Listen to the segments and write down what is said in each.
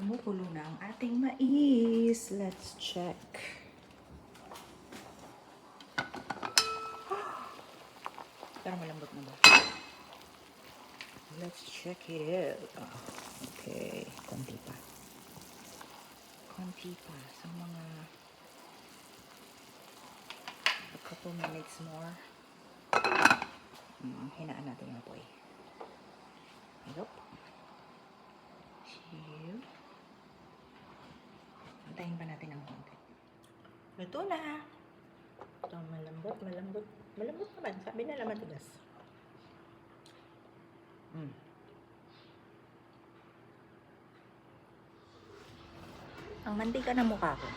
Kumukulo na ang ating mais. Let's check. Parang malambot na ba? Let's check it out. Okay, konti pa. Konti pa. Sa mga a couple minutes more. Hinaan natin yung apoy. Yup. Chill. Antayin pa natin ang konti. Luto na. Ito, malambot, malambot. Malambot naman. Sabi nila matigas. Ang mantika na mukha ko.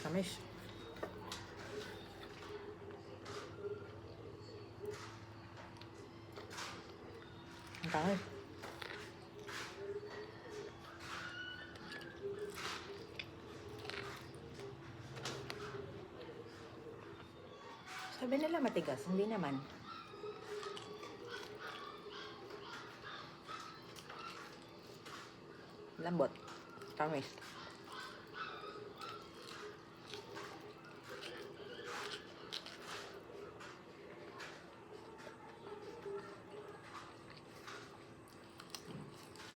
Kamis. Ang tangay. Sabi nila matigas, hindi naman. Lambot. Tamis.